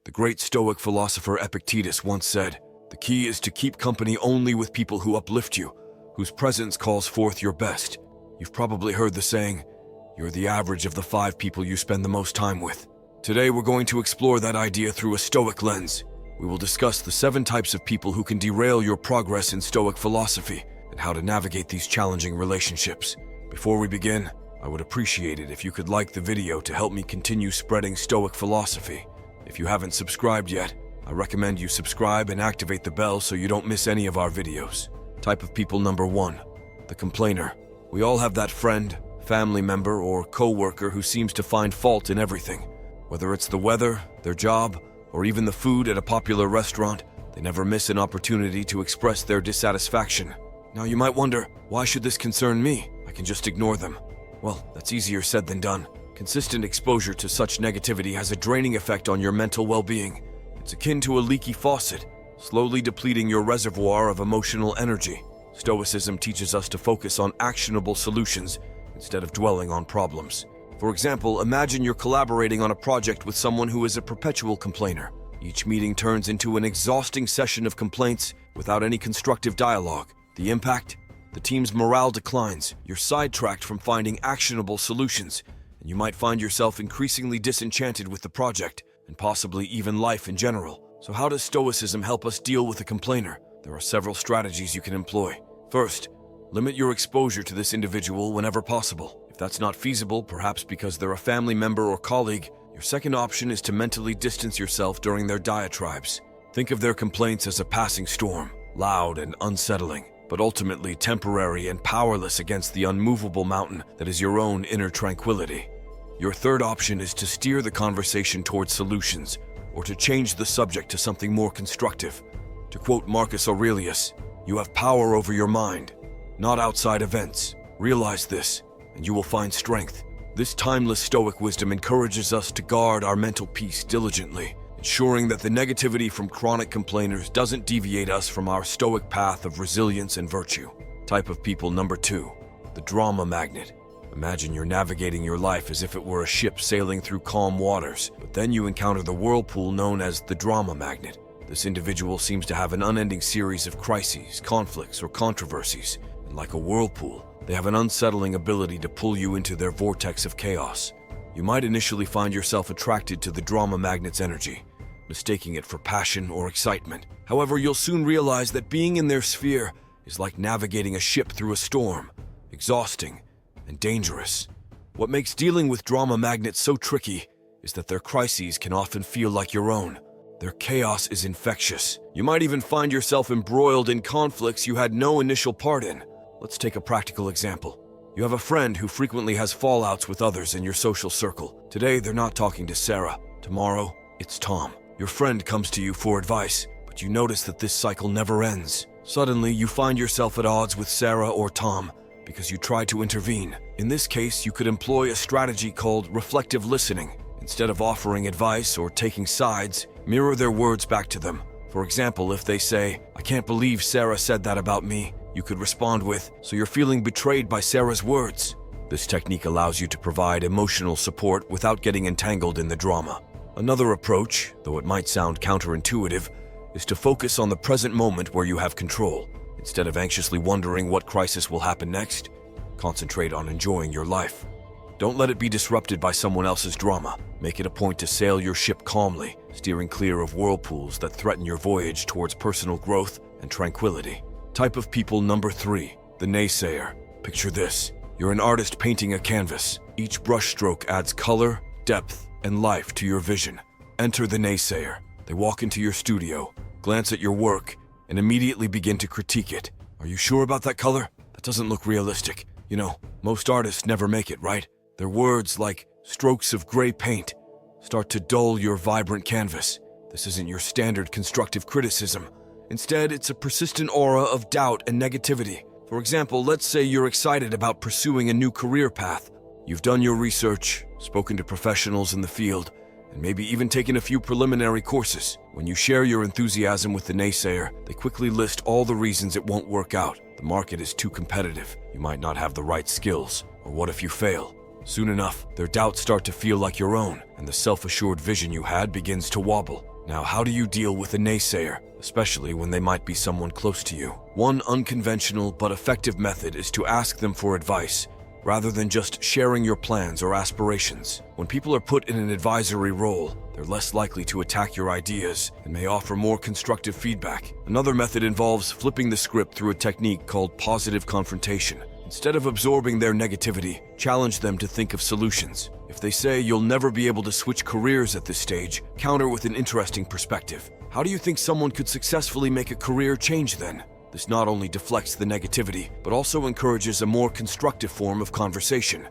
The great Stoic philosopher Epictetus once said, "The key is to keep company only with people who uplift you, whose presence calls forth your best." You've probably heard the saying, "You're the average of the 5 people you spend the most time with." Today we're going to explore that idea through a Stoic lens. We will discuss the 7 types of people who can derail your progress in Stoic philosophy and how to navigate these challenging relationships. Before we begin, I would appreciate it if you could like the video to help me continue spreading Stoic philosophy. If you haven't subscribed yet, I recommend you subscribe and activate the bell so you don't miss any of our videos. Type of people number 1, the complainer. We all have that friend, family member, or co-worker who seems to find fault in everything. Whether it's the weather, their job, or even the food at a popular restaurant, they never miss an opportunity to express their dissatisfaction. Now you might wonder, why should this concern me? I can just ignore them. Well, that's easier said than done. Consistent exposure to such negativity has a draining effect on your mental well-being. It's akin to a leaky faucet, slowly depleting your reservoir of emotional energy. Stoicism teaches us to focus on actionable solutions instead of dwelling on problems. For example, imagine you're collaborating on a project with someone who is a perpetual complainer. Each meeting turns into an exhausting session of complaints without any constructive dialogue. The impact? The team's morale declines, you're sidetracked from finding actionable solutions, and you might find yourself increasingly disenchanted with the project, and possibly even life in general. So how does Stoicism help us deal with a complainer? There are several strategies you can employ. First, limit your exposure to this individual whenever possible. If that's not feasible, perhaps because they're a family member or colleague, your second option is to mentally distance yourself during their diatribes. Think of their complaints as a passing storm, loud and unsettling, but ultimately temporary and powerless against the unmovable mountain that is your own inner tranquility. Your third option is to steer the conversation towards solutions, or to change the subject to something more constructive. To quote Marcus Aurelius, "You have power over your mind, not outside events. Realize this, and you will find strength." This timeless Stoic wisdom encourages us to guard our mental peace diligently, ensuring that the negativity from chronic complainers doesn't deviate us from our Stoic path of resilience and virtue. Type of people number 2, the drama magnet. Imagine you're navigating your life as if it were a ship sailing through calm waters, but then you encounter the whirlpool known as the drama magnet. This individual seems to have an unending series of crises, conflicts, or controversies, and like a whirlpool, they have an unsettling ability to pull you into their vortex of chaos. You might initially find yourself attracted to the drama magnet's energy, mistaking it for passion or excitement. However, you'll soon realize that being in their sphere is like navigating a ship through a storm, exhausting and dangerous. What makes dealing with drama magnets so tricky is that their crises can often feel like your own. Their chaos is infectious. You might even find yourself embroiled in conflicts you had no initial part in. Let's take a practical example. You have a friend who frequently has fallouts with others in your social circle. Today, they're not talking to Sarah. Tomorrow, it's Tom. Your friend comes to you for advice, but you notice that this cycle never ends. Suddenly, you find yourself at odds with Sarah or Tom because you try to intervene. In this case, you could employ a strategy called reflective listening. Instead of offering advice or taking sides, mirror their words back to them. For example, if they say, "I can't believe Sarah said that about me," you could respond with, "So you're feeling betrayed by Sarah's words." This technique allows you to provide emotional support without getting entangled in the drama. Another approach, though it might sound counterintuitive, is to focus on the present moment where you have control. Instead of anxiously wondering what crisis will happen next, concentrate on enjoying your life. Don't let it be disrupted by someone else's drama. Make it a point to sail your ship calmly, steering clear of whirlpools that threaten your voyage towards personal growth and tranquility. Type of people number 3, the naysayer. Picture this. You're an artist painting a canvas. Each brushstroke adds color, depth, and life to your vision. Enter the naysayer. They walk into your studio, glance at your work, and immediately begin to critique it. "Are you sure about that color? That doesn't look realistic. You know, most artists never make it, right?" Their words, like strokes of gray paint, start to dull your vibrant canvas. This isn't your standard constructive criticism. Instead, it's a persistent aura of doubt and negativity. For example, let's say you're excited about pursuing a new career path. You've done your research, spoken to professionals in the field, and maybe even taken a few preliminary courses. When you share your enthusiasm with the naysayer, they quickly list all the reasons it won't work out. The market is too competitive. You might not have the right skills. Or what if you fail? Soon enough, their doubts start to feel like your own, and the self-assured vision you had begins to wobble. Now, how do you deal with a naysayer, especially when they might be someone close to you? One unconventional but effective method is to ask them for advice, rather than just sharing your plans or aspirations. When people are put in an advisory role, they're less likely to attack your ideas and may offer more constructive feedback. Another method involves flipping the script through a technique called positive confrontation. Instead of absorbing their negativity, challenge them to think of solutions. If they say you'll never be able to switch careers at this stage, counter with an interesting perspective. How do you think someone could successfully make a career change then? This not only deflects the negativity, but also encourages a more constructive form of conversation.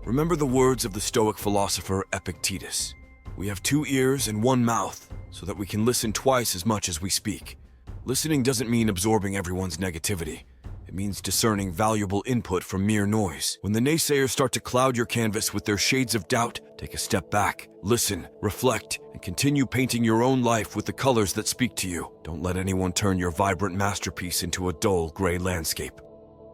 Remember the words of the Stoic philosopher Epictetus. We have 2 ears and 1 mouth, so that we can listen twice as much as we speak. Listening doesn't mean absorbing everyone's negativity. It means discerning valuable input from mere noise. When the naysayers start to cloud your canvas with their shades of doubt, take a step back, listen, reflect, and continue painting your own life with the colors that speak to you. Don't let anyone turn your vibrant masterpiece into a dull, gray landscape.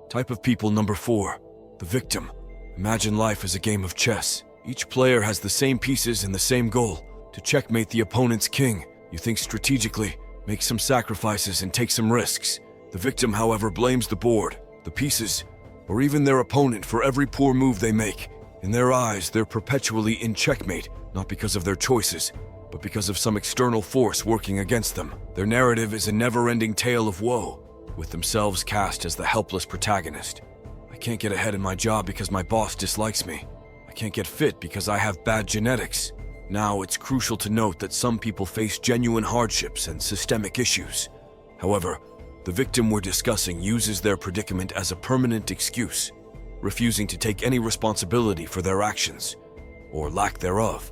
Type of people number 4, the victim. Imagine life as a game of chess. Each player has the same pieces and the same goal, to checkmate the opponent's king. You think strategically, make some sacrifices and take some risks. The victim, however, blames the board, the pieces, or even their opponent for every poor move they make. In their eyes, they're perpetually in checkmate, not because of their choices, but because of some external force working against them. Their narrative is a never-ending tale of woe, with themselves cast as the helpless protagonist. I can't get ahead in my job because my boss dislikes me. I can't get fit because I have bad genetics. Now, it's crucial to note that some people face genuine hardships and systemic issues. However, the victim we're discussing uses their predicament as a permanent excuse, refusing to take any responsibility for their actions, or lack thereof.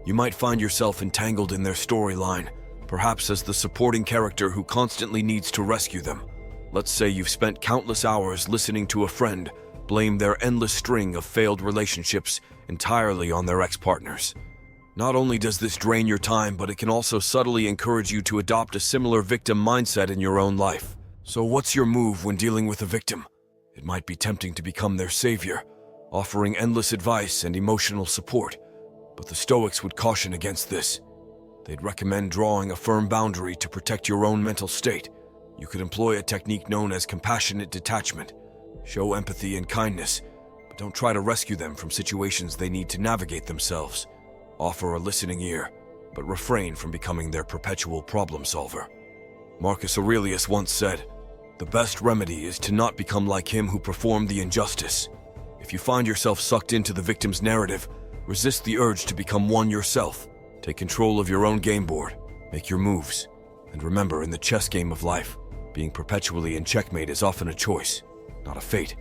You might find yourself entangled in their storyline, perhaps as the supporting character who constantly needs to rescue them. Let's say you've spent countless hours listening to a friend blame their endless string of failed relationships entirely on their ex-partners. Not only does this drain your time, but it can also subtly encourage you to adopt a similar victim mindset in your own life. So what's your move when dealing with a victim? It might be tempting to become their savior, offering endless advice and emotional support. But the Stoics would caution against this. They'd recommend drawing a firm boundary to protect your own mental state. You could employ a technique known as compassionate detachment. Show empathy and kindness, but don't try to rescue them from situations they need to navigate themselves. Offer a listening ear, but refrain from becoming their perpetual problem solver. Marcus Aurelius once said, "The best remedy is to not become like him who performed the injustice." If you find yourself sucked into the victim's narrative, resist the urge to become one yourself. Take control of your own game board, make your moves, and remember, in the chess game of life, being perpetually in checkmate is often a choice, not a fate.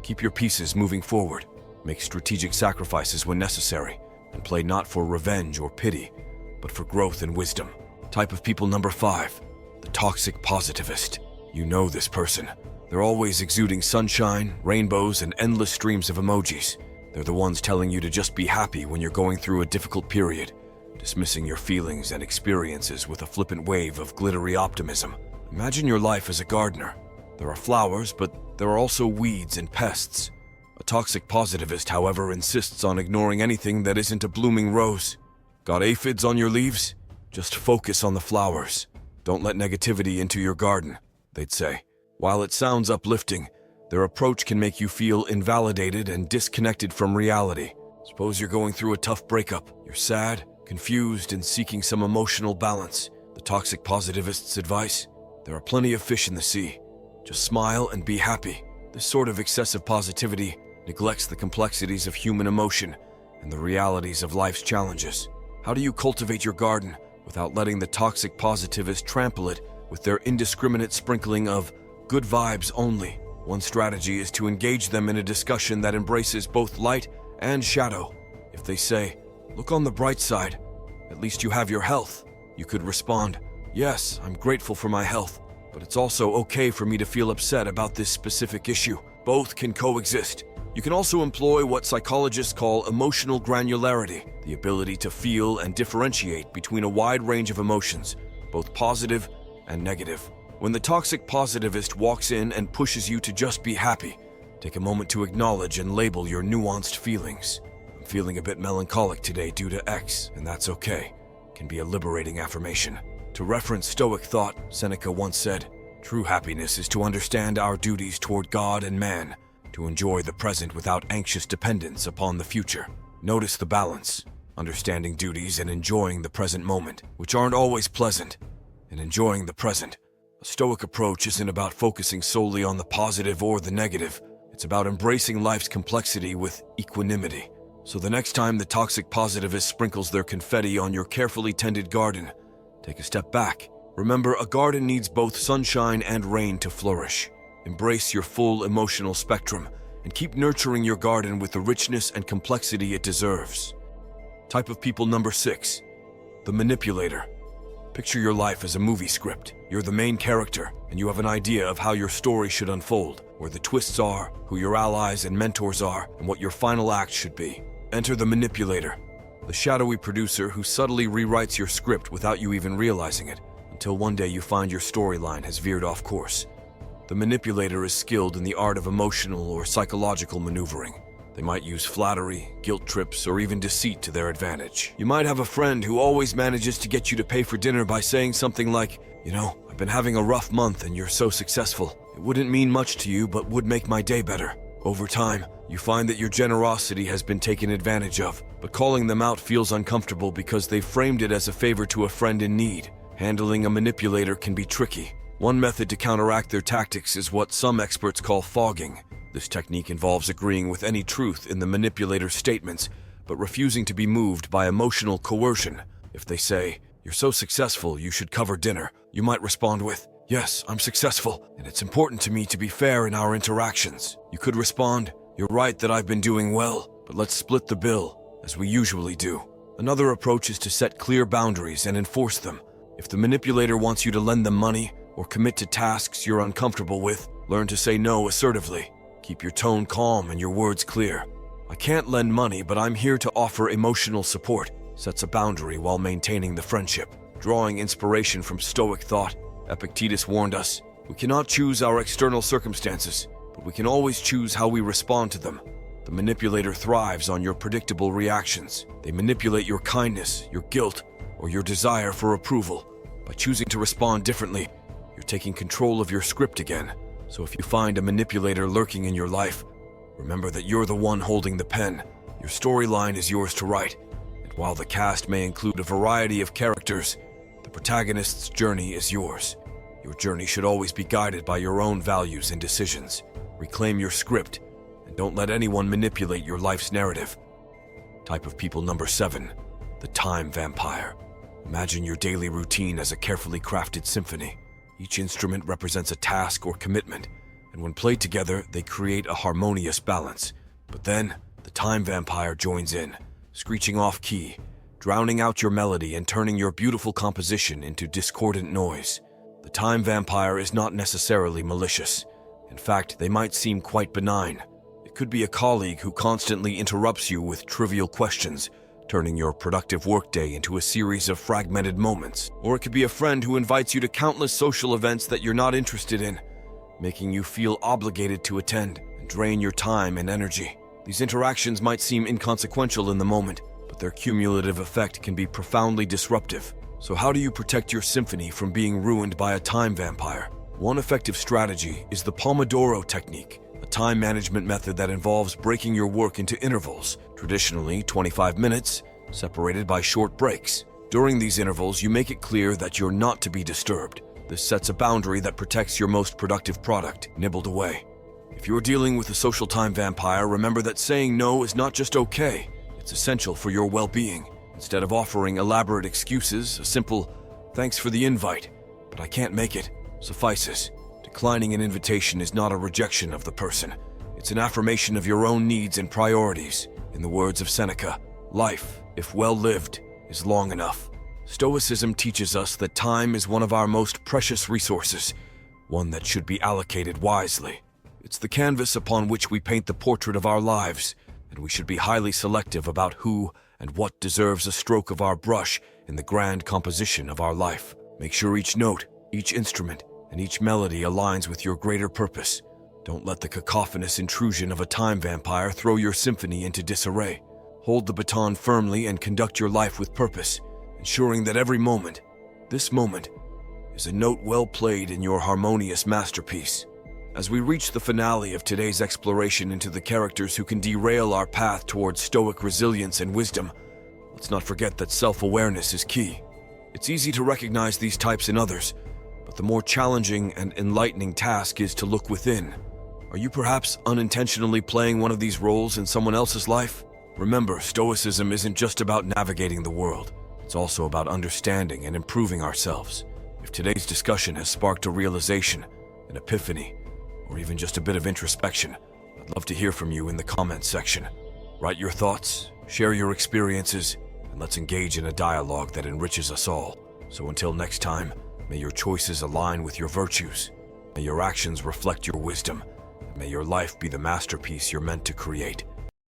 Keep your pieces moving forward, make strategic sacrifices when necessary, and play not for revenge or pity, but for growth and wisdom. Type of people number 5, the toxic positivist. You know this person. They're always exuding sunshine, rainbows, and endless streams of emojis. They're the ones telling you to just be happy when you're going through a difficult period, dismissing your feelings and experiences with a flippant wave of glittery optimism. Imagine your life as a gardener. There are flowers, but there are also weeds and pests. A toxic positivist, however, insists on ignoring anything that isn't a blooming rose. Got aphids on your leaves? Just focus on the flowers. Don't let negativity into your garden, they'd say. While it sounds uplifting, their approach can make you feel invalidated and disconnected from reality. Suppose you're going through a tough breakup. You're sad, confused, and seeking some emotional balance. The toxic positivist's advice? There are plenty of fish in the sea. Just smile and be happy. This sort of excessive positivity neglects the complexities of human emotion and the realities of life's challenges. How do you cultivate your garden without letting the toxic positivist trample it with their indiscriminate sprinkling of good vibes only? One strategy is to engage them in a discussion that embraces both light and shadow. If they say, "Look on the bright side, at least you have your health," you could respond, "Yes, I'm grateful for my health, but it's also okay for me to feel upset about this specific issue." Both can coexist. You can also employ what psychologists call emotional granularity, the ability to feel and differentiate between a wide range of emotions, both positive and negative. When the toxic positivist walks in and pushes you to just be happy, take a moment to acknowledge and label your nuanced feelings. "I'm feeling a bit melancholic today due to X, and that's okay. can be a liberating affirmation. To reference Stoic thought, Seneca once said, "True happiness is to understand our duties toward God and man, to enjoy the present without anxious dependence upon the future." Notice the balance, understanding duties and enjoying the present moment, which aren't always pleasant. And enjoying the present. A Stoic approach isn't about focusing solely on the positive or the negative. It's about embracing life's complexity with equanimity. So the next time the toxic positivist sprinkles their confetti on your carefully tended garden, take a step back. Remember, a garden needs both sunshine and rain to flourish. Embrace your full emotional spectrum and keep nurturing your garden with the richness and complexity it deserves. Type of people number 6, the manipulator. Picture your life as a movie script. You're the main character, and you have an idea of how your story should unfold, where the twists are, who your allies and mentors are, and what your final act should be. Enter the manipulator, the shadowy producer who subtly rewrites your script without you even realizing it, until one day you find your storyline has veered off course. The manipulator is skilled in the art of emotional or psychological maneuvering. They might use flattery, guilt trips, or even deceit to their advantage. You might have a friend who always manages to get you to pay for dinner by saying something like, "I've been having a rough month and you're so successful. It wouldn't mean much to you, but would make my day better." Over time, you find that your generosity has been taken advantage of, but calling them out feels uncomfortable because they've framed it as a favor to a friend in need. Handling a manipulator can be tricky. One method to counteract their tactics is what some experts call fogging. This technique involves agreeing with any truth in the manipulator's statements, but refusing to be moved by emotional coercion. If they say, "You're so successful, you should cover dinner," you might respond with, "Yes, I'm successful, and it's important to me to be fair in our interactions." You could respond, "You're right that I've been doing well, but let's split the bill, as we usually do." Another approach is to set clear boundaries and enforce them. If the manipulator wants you to lend them money or commit to tasks you're uncomfortable with, learn to say no assertively. Keep your tone calm and your words clear. "I can't lend money, but I'm here to offer emotional support," sets a boundary while maintaining the friendship. Drawing inspiration from Stoic thought, Epictetus warned us, "We cannot choose our external circumstances, but we can always choose how we respond to them." The manipulator thrives on your predictable reactions. They manipulate your kindness, your guilt, or your desire for approval. By choosing to respond differently, you're taking control of your script again. So if you find a manipulator lurking in your life, remember that you're the one holding the pen. Your storyline is yours to write, and while the cast may include a variety of characters, the protagonist's journey is yours. Your journey should always be guided by your own values and decisions. Reclaim your script, and don't let anyone manipulate your life's narrative. Type of people number 7, the time vampire. Imagine your daily routine as a carefully crafted symphony. Each instrument represents a task or commitment, and when played together, they create a harmonious balance. But then, the time vampire joins in, screeching off key, drowning out your melody and turning your beautiful composition into discordant noise. The time vampire is not necessarily malicious. In fact, they might seem quite benign. It could be a colleague who constantly interrupts you with trivial questions, turning your productive workday into a series of fragmented moments. Or it could be a friend who invites you to countless social events that you're not interested in, making you feel obligated to attend and drain your time and energy. These interactions might seem inconsequential in the moment, but their cumulative effect can be profoundly disruptive. So how do you protect your symphony from being ruined by a time vampire? One effective strategy is the Pomodoro technique, a time management method that involves breaking your work into intervals, traditionally 25 minutes, separated by short breaks. During these intervals, you make it clear that you're not to be disturbed. This sets a boundary that protects your most productive product, nibbled away. If you're dealing with a social time vampire, remember that saying no is not just okay, it's essential for your well-being. Instead of offering elaborate excuses, a simple, "Thanks for the invite, but I can't make it," suffices. Declining an invitation is not a rejection of the person. It's an affirmation of your own needs and priorities. In the words of Seneca, life, if well lived, is long enough. Stoicism teaches us that time is one of our most precious resources, one that should be allocated wisely. It's the canvas upon which we paint the portrait of our lives, and we should be highly selective about who and what deserves a stroke of our brush in the grand composition of our life. Make sure each note, each instrument, and each melody aligns with your greater purpose. Don't let the cacophonous intrusion of a time vampire throw your symphony into disarray. Hold the baton firmly and conduct your life with purpose. ensuring that every moment, this moment, is a note well played in your harmonious masterpiece. As we reach the finale of today's exploration into the characters who can derail our path towards Stoic resilience and wisdom, let's not forget that self-awareness is key. It's easy to recognize these types in others, but the more challenging and enlightening task is to look within. Are you perhaps unintentionally playing one of these roles in someone else's life? Remember, Stoicism isn't just about navigating the world. It's also about understanding and improving ourselves. If today's discussion has sparked a realization, an epiphany, or even just a bit of introspection, I'd love to hear from you in the comments section. Write your thoughts, share your experiences, and let's engage in a dialogue that enriches us all. So until next time, may your choices align with your virtues. May your actions reflect your wisdom. And may your life be the masterpiece you're meant to create.